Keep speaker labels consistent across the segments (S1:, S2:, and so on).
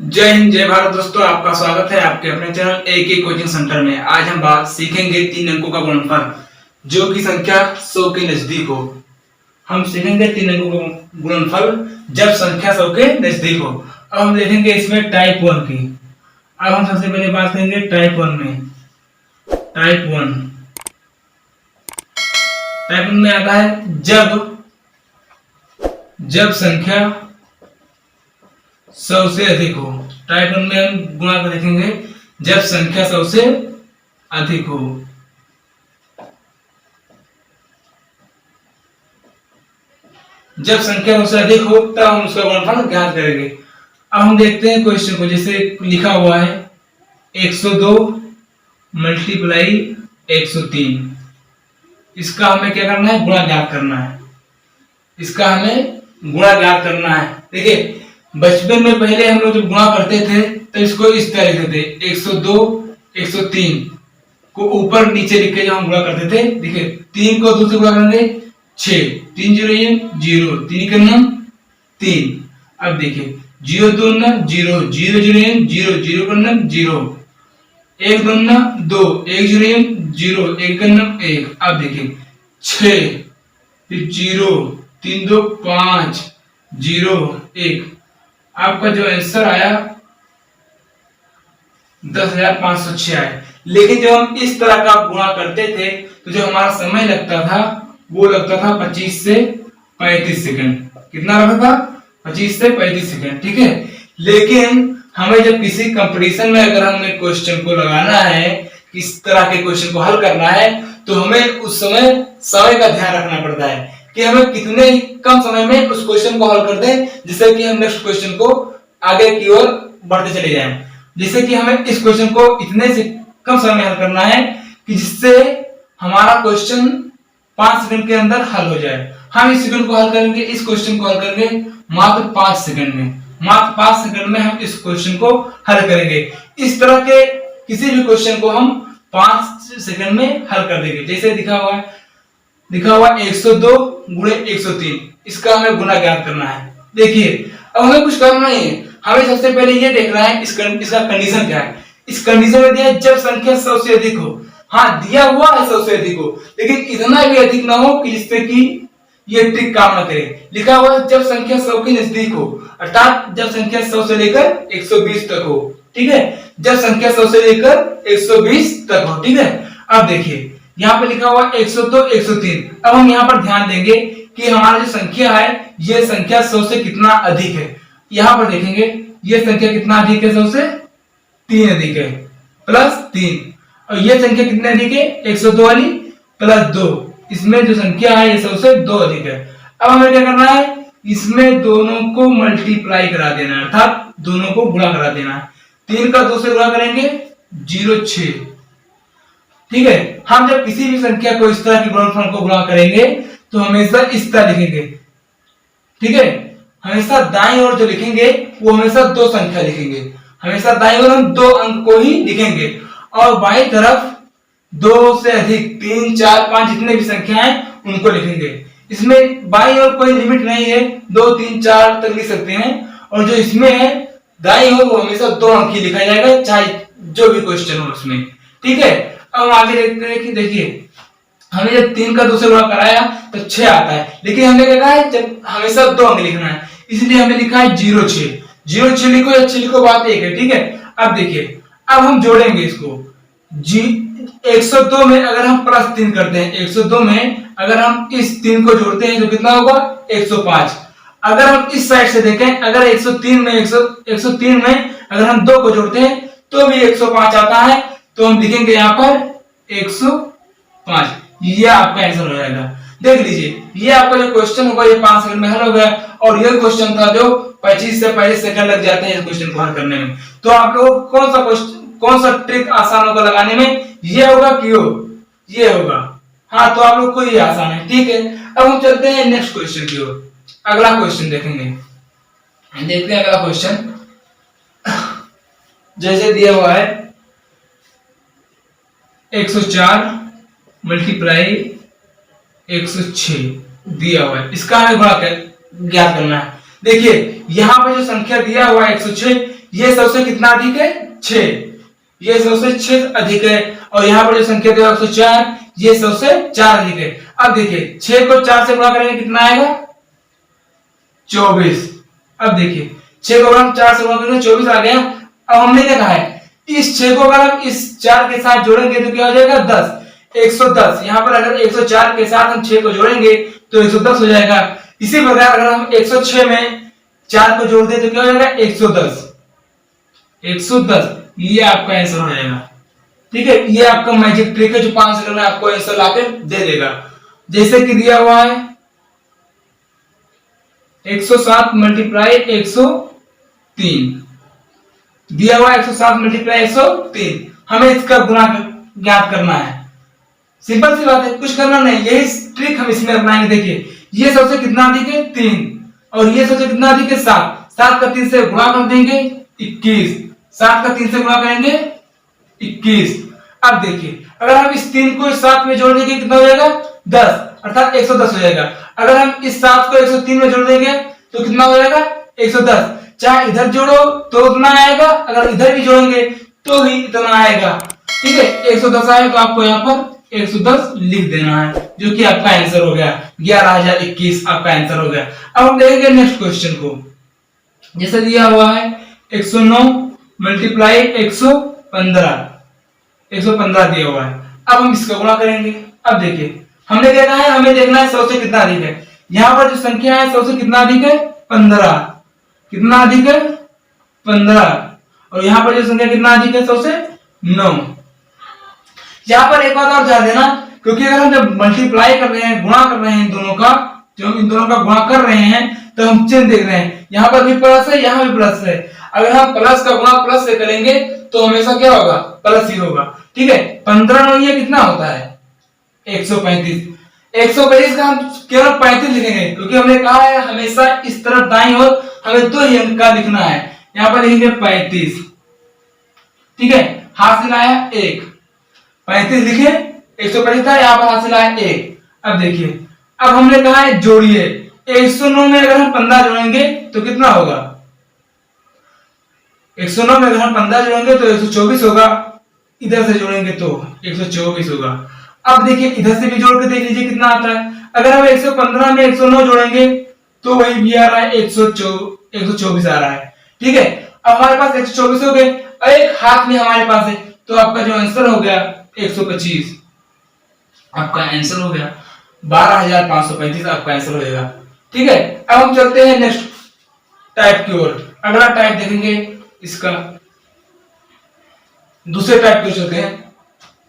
S1: जय हिंद जय भारत दोस्तों, आपका स्वागत है आपके अपने चैनल एक एक कोचिंग सेंटर में। आज हम बात सीखेंगे 3 अंकों का गुणनफल जो कि संख्या 100 के नजदीक हो। हम सीखेंगे 3 अंकों का गुणनफल जब संख्या 100 के नजदीक हो। अब हम देखेंगे इसमें टाइप 1 की। अब हम सबसे पहले बात करेंगे टाइप 1 में। टाइप 1 में आता है जब संख्या 100 से अधिक हो। टाइप 1 में हम गुणा कर देखेंगे जब संख्या 100 से अधिक हो। जब संख्या 100 से अधिक हो तब हम उसका गुणनफल ज्ञात करेंगे। अब हम देखते हैं क्वेश्चन को। जैसे लिखा हुआ है 102 मल्टीप्लाई 103। इसका हमें क्या करना है? गुणा ज्ञात करना है। देखिए बचपन में पहले हम लोग जब गुणा करते थे तो इसको इस तरह लिखते थे 102 103 को ऊपर नीचे लिख के जब हम गुणा करते थे। देखिए 3 को 2 से गुणा करेंगे 6, 3 0 0, 3 का नाम 3। अब देखिए 0 2 ना 0, 0 0 0, 0 का नाम 0, 1 2 ना 2, 1 0 0, 1 का नाम 1। अब देखिए 6 फिर 0 3 2 5 0 1। आपका जो आंसर आया 10,506 आया। लेकिन जब हम इस तरह का गुणा करते थे तो जो हमारा समय लगता था वो लगता था 25 से 35 सेकंड। कितना लगता था? 25 से 35 सेकंड, ठीक है। लेकिन हमें जब किसी कंपटीशन में अगर हमें क्वेश्चन को लगाना है, किस तरह के क्वेश्चन को हल करना है, तो हमें उस समय का ध्यान रखना पड़ता है कि हमें कितने कम समय में उस क्वेश्चन को हल कर दें जिससे कि हम नेक्स्ट क्वेश्चन को आगे की ओर बढ़ते चले जाएं। जैसे कि हमें इस क्वेश्चन को इतने से कम समय में हल करना है कि जिससे हमारा क्वेश्चन 5 सेकंड के अंदर हल हो जाए। हम इस सेकंड को हल करेंगे, इस क्वेश्चन को हल करेंगे मात्र 5 सेकंड में। मात्र 5 सेकंड में हम इस क्वेश्चन को हल करेंगे। इस तरह के किसी भी क्वेश्चन को हम 5 सेकंड में हल कर देंगे। जैसे दिखा हुआ है 102 गुणे 103। इसका हमें गुणा ज्ञात करना है। देखिए अब हमें कुछ करना नहीं है, हमें सबसे पहले ये देखना है इसका कंडीशन क्या है। इस कंडीशन में दिया है जब संख्या 100 से अधिक हो। हाँ, दिया हुआ है 100 से अधिक हो, लेकिन इतना भी अधिक ना हो कि जिससे कि ये ट्रिक काम ना करे। लिखा हुआ है जब संख्या 100 के नजदीक हो, अर्थात जब संख्या 100 से लेकर 120 तक हो, ठीक है। जब संख्या 100 से लेकर 120 तक हो, ठीक है। अब देखिए यहाँ पे लिखा हुआ 102 103। अब हम यहाँ पर ध्यान देंगे कि हमारा जो संख्या है ये संख्या 100 से कितना अधिक है। यहाँ पर देखेंगे ये संख्या कितना अधिक है? 100 से 3 अधिक है, प्लस 3। और ये संख्या कितनी अधिक है? 102 वाली प्लस 2। इसमें जो संख्या है ये 100 से 2 अधिक है। अब हमें क्या करना है? इसमें दोनों को मल्टीप्लाई करा देना है, अर्थात दोनों को गुणा करा देना है। 3 का 2 से गुणा करेंगे 0 6, ठीक है। हम जब किसी भी संख्या को इस तरह की गुणनफल को गुणा करेंगे तो हमेशा इस तरह लिखेंगे, ठीक है। हमेशा दाईं ओर जो लिखेंगे वो हमेशा 2 संख्या लिखेंगे। हमेशा दाईं ओर हम 2 अंक को ही लिखेंगे और बाईं तरफ 2 से अधिक 3 4 5 जितने भी संख्या हैं उनको लिखेंगे। इसमें बाईं ओर कोई लिमिट नहीं है, 2 3 4 तक लिख सकते हैं। और जो इसमें है दाईं ओर वो हमेशा 2 अंक ही लिखा जाएगा, चाहे जो भी क्वेश्चन हो उसमें, ठीक है। अब आगे देखते हैं कि देखिए हमें जब 3 का 2 से गुणा कराया तो 6 आता है, लेकिन हमने क्या कहा है जब हमेशा 2 अंक लिखना है, इसलिए हमने लिखा है 0 6। 0 6 लिखो या 6 लिखो, बात एक है, ठीक है। अब देखिए अब हम जोड़ेंगे इसको। 102 में अगर हम प्लस 3 करते हैं, 102 में अगर हम इस 3 को जोड़ते हैं तो कितना होगा? 105। अगर हम इस साइड से देखें, अगर 103 में अगर हम 2 को जोड़ते हैं तो भी 105 आता है, तो हम लिखेंगे यहाँ पर 105। ये आपका आंसर हो जाएगा। देख लीजिए ये आपका जो क्वेश्चन होगा ये 5 सेकंड में हल हो गया। और ये क्वेश्चन था जो 25 से 35 सेकंड लग जाते हैं इस क्वेश्चन को हल करने में। तो आप लोग कौन सा ट्रिक आसान होगा लगाने में? ये होगा कि ये होगा। हाँ, तो आप लोग को ये आसान है, ठीक है। अब हम चलते हैं नेक्स्ट क्वेश्चन की ओर। अगला क्वेश्चन देखेंगे। देखते हैं अगला क्वेश्चन। जैसे दिया हुआ है 104 मल्टीप्लाई 106 दिया हुआ है, इसका हमें गुणा ज्ञात करना है। देखिए यहाँ पे जो संख्या दिया हुआ है 106, ये 100 से कितना अधिक है? 6। ये 100 से 6 अधिक है। और यहाँ पर जो संख्या दिया 104, ये 100 से 4 अधिक है। अब देखिए 6 को 4 से गुणा करेंगे कितना आएगा? 24। अब देखिए 6 को हम 4 से गुणा करेंगे 24 आ गया। अब हमने क्या कहा है, इस 6 को अगर हम इस 4 के साथ जोड़ेंगे तो क्या हो जाएगा? 10। 110। यहाँ पर अगर 104 के साथ हम 6 को जोड़ेंगे तो 110 हो जाएगा। इसी प्रकार अगर हम 106 में 4 को जोड़ दें तो क्या हो जाएगा? 110। 110 ये आपका आंसर हो जाएगा। ठीक है, ये आपका मैजिक ट्रिक है जो 5 सेकंड में आपको आंसर लाकर दे देगा। जैसे कि दिया हुआ है 107 मल्टीप्लाई 103 दिया हुआ 107 मल्टीप्लाई 103। हमें इसका गुणा ज्ञात करना है। सिंपल सी बात है, कुछ करना नहीं, यही ट्रिक हम इसमें अपनाएंगे। देखिए ये सबसे कितना अधिक है? 3। और ये सबसे कितना अधिक है? 7। 7 का 3 से गुणा कर देंगे 21। 7 का 3 से गुणा करेंगे 21। अब देखिए अगर हम इस 3 को इस 7 में जोड़ देंगे कितना हो जाएगा? 10, अर्थात 110 हो जाएगा। अगर हम इस 7 को 103 में जोड़ देंगे तो कितना हो जाएगा? 110। चाहे इधर जोड़ो तो उतना आएगा, अगर इधर भी जोड़ेंगे तो ही इतना आएगा। ठीक है, 110 आए तो आपको यहाँ पर 110 लिख देना है, जो कि आपका आंसर हो गया। 11021 आपका आंसर हो गया। अब हम देखेंगे नेक्स्ट क्वेश्चन को। जैसे दिया हुआ है 109 मल्टीप्लाई 115 दिया हुआ है। अब हम इसका गुणा करेंगे। अब देखिए हमने देखना है, हमें देखना है 100 से कितना अधिक है। यहाँ पर जो संख्या है 100 से कितना अधिक है? 15। कितना अधिक है? 15। और यहाँ पर जो संख्या कितना अधिक है? 100 से 9। यहाँ पर एक बात और ध्यान देना, क्योंकि अगर हम जब मल्टीप्लाई कर रहे हैं, गुणा कर रहे हैं दोनों का, जो हम इन दोनों का गुणा कर रहे हैं तो हम चिन्ह देख रहे हैं, यहाँ पर भी प्लस है, यहाँ भी प्लस है। अगर हम प्लस का गुणा प्लस से करेंगे तो हमेशा क्या होगा? प्लस ही होगा। ठीक है, 15 9 ये कितना होता है? 135। 135 का हम केवल 35 लिखेंगे, क्योंकि हमने कहा है हमेशा इस तरफ दाईं ओर हमें 2 ही अंक का लिखना है। यहाँ पर लिखेंगे 35। ठीक है, हासिल आया 1। 35 लिखे, 135 था, यहाँ पर हासिल आया 1। अब देखिए अब हमने कहा है जोड़िए। 109 में अगर हम 15 जोड़ेंगे तो कितना होगा? 109 में अगर हम 15 जोड़ेंगे तो 124 होगा। इधर से जोड़ेंगे तो 124 होगा। अब देखिए इधर से भी जोड़ के देख लीजिए कितना आता है। अगर हम 115 में 109 जोड़ेंगे तो वही भी आ रहा है 124 आ रहा है। ठीक है, अब हमारे पास 124 हो गए, एक हाथ में हमारे पास है, तो आपका जो आंसर हो गया 125। आपका आंसर हो गया 12535 आपका आंसर हो जाएगा। ठीक है, अब हम चलते हैं नेक्स्ट टाइप की ओर। अगला टाइप देखेंगे इसका, दूसरे टाइप की चलते हैं।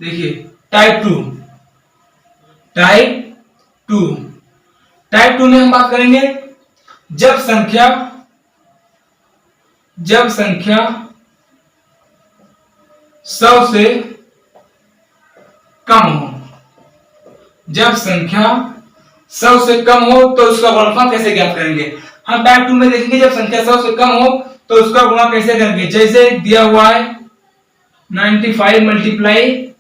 S1: देखिए टाइप 2। टाइप 2 में हम बात करेंगे जब संख्या 100 से कम हो। जब संख्या 100 से कम हो तो उसका गुणनफल कैसे ज्ञात करेंगे? हम टाइप 2 में देखेंगे जब संख्या 100 से कम हो तो उसका गुणा कैसे करेंगे। जैसे दिया हुआ है 95 मल्टीप्लाई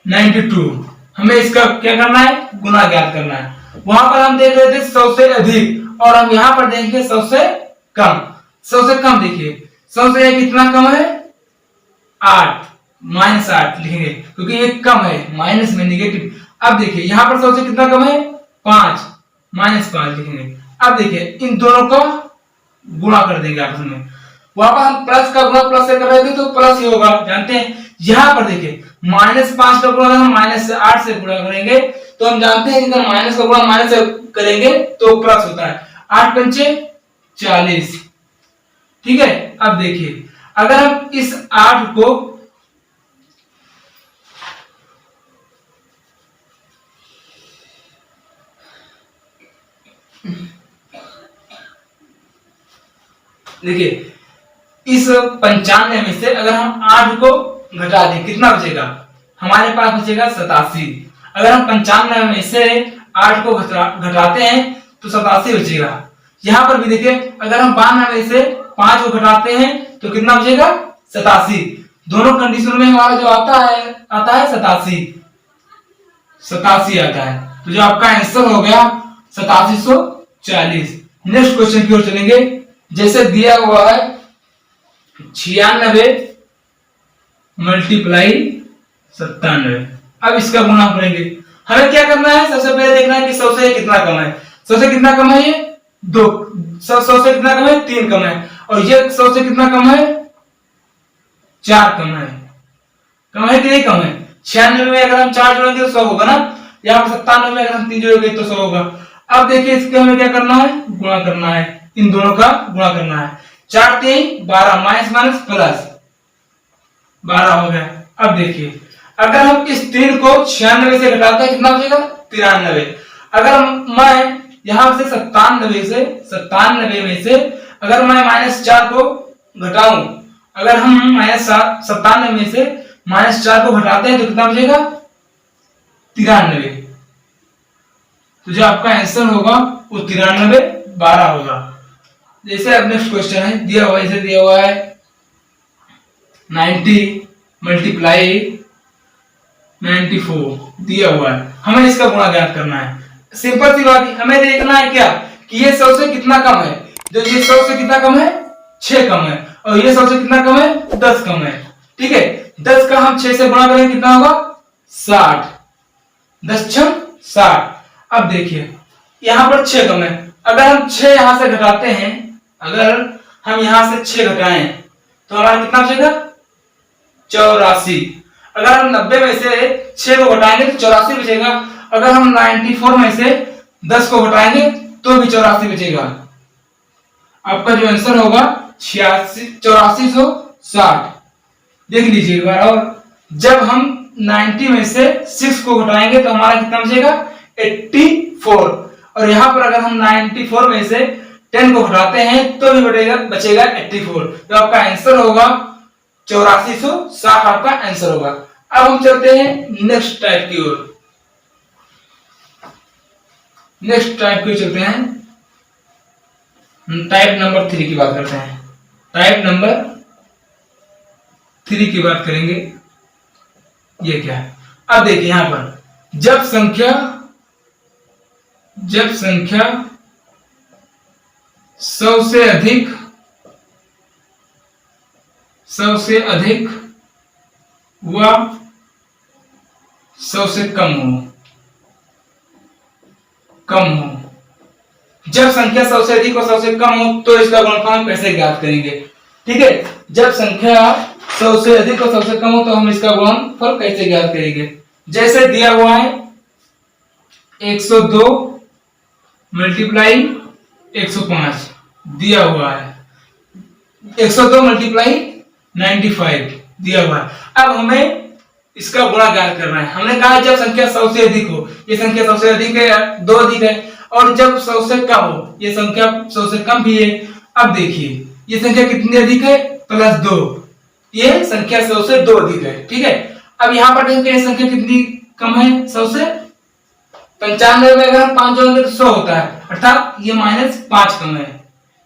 S1: 92, हमें इसका क्या करना है? गुना ज्ञात करना है। वहां पर हम देख रहे थे 100 से अधिक, और हम यहां पर देखेंगे 100 से कम। 100 से कम देखिए 100 से कितना कम है? 8 -8 लिखेंगे, क्योंकि ये कम है, माइनस में निगेटिव। अब देखिए यहां पर 100 से कितना कम है? 5 -5 लिखेंगे। अब देखिए इन दोनों का गुणा कर देंगे आपस में। वहां पर हम प्लस का गुणा प्लस से कर रहे थे तो प्लस ही होगा, जानते हैं। यहां पर देखिए -5 का गुणा हम -8 से गुणा करेंगे तो हम जानते हैं कि अगर माइनस का गुणा माइनस से करेंगे तो प्लस होता है। 8 पंचे 40। ठीक है, अब देखिए अगर हम इस 8 को देखिए इस 95 में से अगर हम 8 को घटा दें कितना बचेगा? हमारे पास बचेगा 87। अगर हम 95 में से 8 को घटाते हैं तो 87 बचेगा। यहां पर भी देखिए अगर हम 92 में से 5 को घटाते हैं तो कितना बचेगा? 87। दोनों कंडीशन में हमारा जो आता है 87 आता है। तो जो आपका आंसर हो गया 8740। नेक्स्ट क्वेश्चन की ओर चलेंगे। जैसे दिया हुआ है 96 मल्टीप्लाई 97। अब इसका गुणा करेंगे। हमें क्या करना है, सबसे पहले देखना है कि 100 से कितना कम है। 100 से कितना कम है, ये 2। 100 से कितना कम है, 3 कम है। और ये 100 से कितना कम है, 4 कम है। कम है कि नहीं कम है? 96 में अगर हम 4 जोड़ेंगे तो 100 होगा ना। यहाँ पर 97 में अगर हम 3 जोड़ेंगे तो 100 होगा। अब देखिए इसके हमें क्या करना है, गुणा करना है, इन दोनों का गुणा करना है। 4 3 12, माइनस माइनस प्लस 12 हो गया। अब देखिए अगर हम इस 3 को 96 से घटाते हैं कितना बचेगा, 93। अगर मैं यहां से 97 में से अगर मैं -4 को घटाऊं, अगर हम -97 में से -4 को घटाते हैं तो कितना बचेगा, 93। तो जो आपका आंसर होगा वो 93 12 होगा। जैसे अब नेक्स्ट क्वेश्चन है, दिया हुआ इसे दिया हुआ है 90 मल्टीप्लाई 94 दिया हुआ है। हमें इसका गुणा ज्ञात करना है। सिंपल सी बात है, हमें देखना है क्या कि ये 100 से कितना कम है। जो ये 100 से कितना कम है, 6 कम है। और ये 100 से कितना कम है, 10 कम है। ठीक है, 10 का हम 6 से गुणा करेंगे कितना होगा, 60। 10 6 60। अब देखिए यहां पर 6 कम है। अगर हम 6 यहां से घटाते हैं, अगर हम यहां से 6 घटाएं तो हमारा कितना बचेगा, 84। अगर हम 90 में से 6 को घटाएंगे तो 84 बचेगा। अगर हम 94 में से 10 को घटाएंगे तो भी 84 बचेगा। आपका जो आंसर होगा 8460। देख लीजिए एक बार और, जब हम 90 में से 6 को घटाएंगे तो हमारा कितना बचेगा, 84। और यहां पर अगर हम 94 में से 10 को घटाते हैं तो भी बचेगा 84। तो आपका आंसर होगा 8460। आपका आंसर होगा। अब हम चलते हैं नेक्स्ट टाइप की ओर। नेक्स्ट टाइप की चलते हैं, टाइप नंबर 3 की बात करते हैं। टाइप नंबर 3 की बात करेंगे। ये क्या है, अब देखिए यहां पर जब संख्या 100 से अधिक व 100 से कम हो। जब संख्या 100 से अधिक और 100 से कम हो तो इसका गुणनफल हम कैसे ज्ञात करेंगे। ठीक है, जब संख्या 100 से अधिक और 100 से कम हो तो हम इसका गुणनफल कैसे ज्ञात करेंगे। जैसे दिया हुआ है 102 मल्टीप्लाई 105 दिया हुआ है, 102 मल्टीप्लाई 95 दिया हुआ है। अब हमें इसका गुणा ज्ञात करना है। हमने कहा जब संख्या 100 से अधिक हो, ये संख्या 100 से अधिक है, 2 अधिक है। और जब 100 से कम हो, ये संख्या 100 से कम भी है। अब देखिए ये संख्या कितनी अधिक है, +2। ये संख्या 100 से 2 अधिक है। ठीक है, अब यहाँ पर देखिए ये संख्या कितनी कम है, 100 से 95 में अगर हम 5 जोड़ेंगे तो 100 होता है, अर्थात ये -5 कम है।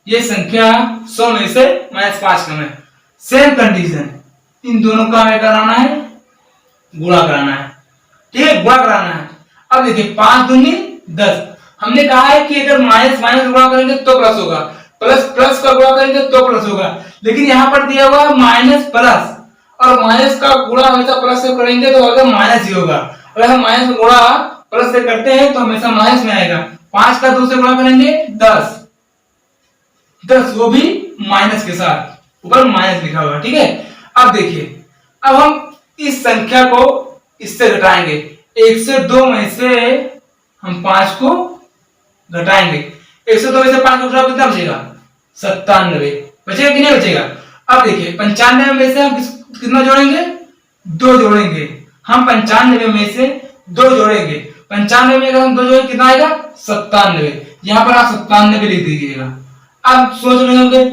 S1: ये संख्या 100 में से -5 कम है। सेम कंडीशन, इन दोनों का हमें कराना है, गुणा कराना है। ठीक है, गुणा कराना है। अब देखिए 5 दूनी 10। हमने कहा है कि अगर माइनस माइनस गुणा करेंगे तो प्लस होगा, प्लस प्लस का गुणा करेंगे तो प्लस होगा। लेकिन यहाँ पर दिया हुआ है माइनस प्लस, और माइनस का गुणा हमेशा प्लस से करेंगे तो अगर माइनस ही होगा। अगर हम माइनस का गुणा प्लस से करते हैं तो हमेशा माइनस में आएगा। 5 का 2 से गुणा करेंगे 10, वो भी माइनस के साथ, ऊपर माइनस लिखा हुआ। ठीक है, अब देखिए अब हम इस संख्या को इससे घटाएंगे। 1 से 2 में से हम 5 को घटाएंगे। 102 में से 5 को घटाओ कितना बचेगा, 97 बचेगा कि नहीं बचेगा। अब देखिए 95 में से हम कितना जोड़ेंगे, 2 जोड़ेंगे। हम 95 में से 2 जोड़ेंगे। 95 में अगर हम 2 जोड़ेंगे कितना आएगा, 97। यहाँ पर आप 97 लिख दीजिएगा। अब सोच रहे होंगे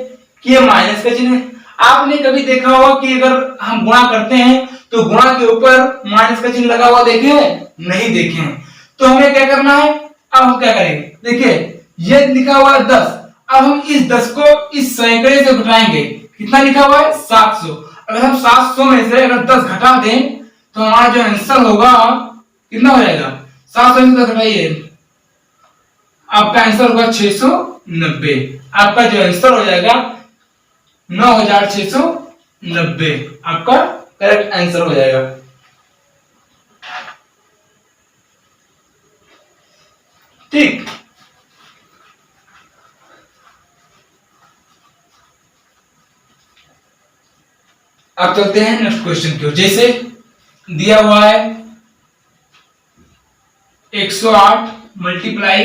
S1: कि ये माइनस का चिन्ह है। आपने कभी देखा होगा कि अगर हम गुणा करते हैं तो गुणा के ऊपर माइनस का चिन्ह लगा हुआ देखे हैं, नहीं देखे हैं। तो हमें क्या करना है, अब हम क्या करेंगे, देखिए ये लिखा हुआ है 10। अब हम इस 10 को इस सैकड़े से घटाएंगे। कितना लिखा हुआ है, 700। अगर हम 700 में से अगर 10 घटा दें तो हमारा जो आंसर होगा कितना हो जाएगा, 700 में 10 घटाइए, आपका आंसर होगा 690। आपका जो आंसर हो जाएगा 9690 आपका करेक्ट आंसर हो जाएगा। ठीक, अब चलते हैं नेक्स्ट क्वेश्चन की ओर। जैसे दिया हुआ है 108 मल्टीप्लाई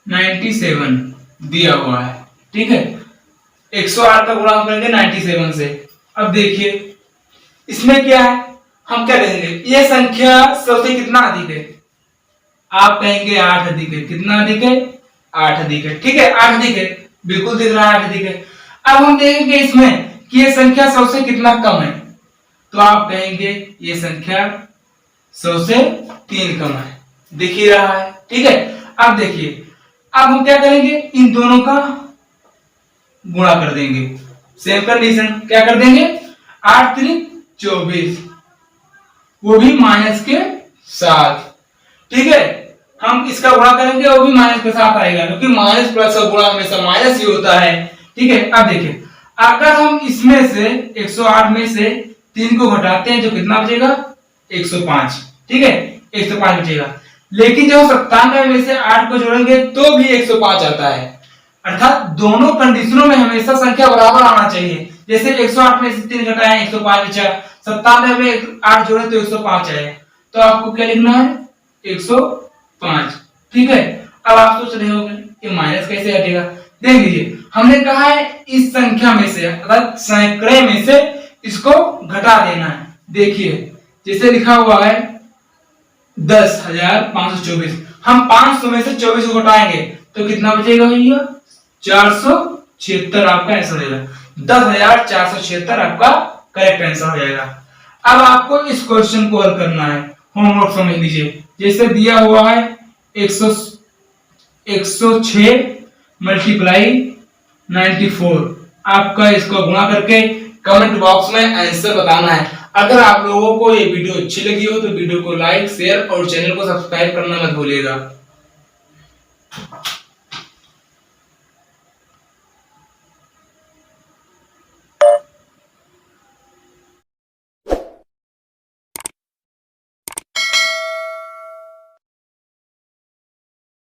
S1: 97 दिया हुआ है, ठीक है। 108 का गुणा हम करेंगे 97 से। अब देखिए इसमें क्या है, हम क्या कहेंगे, ये संख्या सबसे कितना अधिक है, आप कहेंगे 8 अधिक है। कितना अधिक है, 8 अधिक है, ठीक है, 8 अधिक है, बिल्कुल दिख रहा है 8 अधिक है। अब हम देखेंगे इसमें कि ये संख्या 100 से कितना कम है, तो आप कहेंगे ये संख्या 100 से 3 कम है, दिख ही रहा है, ठीक है। अब देखिए, अब हम क्या करेंगे, इन दोनों का गुणा कर देंगे। सेम कंडीशन, क्या कर देंगे, 8 त्रिक 24, वो भी माइनस के साथ, ठीक है। हम इसका गुणा करेंगे, वो भी माइनस के साथ आएगा, क्योंकि माइनस प्लस का गुणा हमेशा माइनस ही होता है, ठीक है। अब देखिए, अगर हम इसमें से 108 में से 3 को घटाते हैं, जो कितना बचेगा, 105, ठीक है, 105 बचेगा। लेकिन जब 97 में से 8 को जोड़ेंगे तो भी 105 आता है। अर्थात दोनों कंडीशनों में हमेशा संख्या बराबर आना चाहिए। जैसे 108 में से 3 घटाए 105 बचा, 97 में 8 जोड़े तो 105 आए, तो आपको क्या लिखना है, 105, ठीक है। अब आप सोच रहे होंगे कि माइनस कैसे हटेगा, देख लीजिए, हमने कहा है इस संख्या में से, अर्थात सैकड़े में से इसको घटा देना है। देखिए जैसे लिखा हुआ है 10,524, हम 500 में से 24 को घटाएंगे तो कितना बचेगा भैया, 476 आपका आंसर हो जाएगा। 10,476 आपका करेक्ट आंसर हो जाएगा। अब आपको इस क्वेश्चन को हल करना है, होमवर्क समझ लीजिए। जैसे दिया हुआ है 106 मल्टीप्लाई 94, आपका इसको गुणा करके कमेंट बॉक्स में आंसर बताना है। अगर आप लोगों को ये वीडियो अच्छी लगी हो तो वीडियो को लाइक, शेयर और चैनल को सब्सक्राइब करना मत भूलिएगा।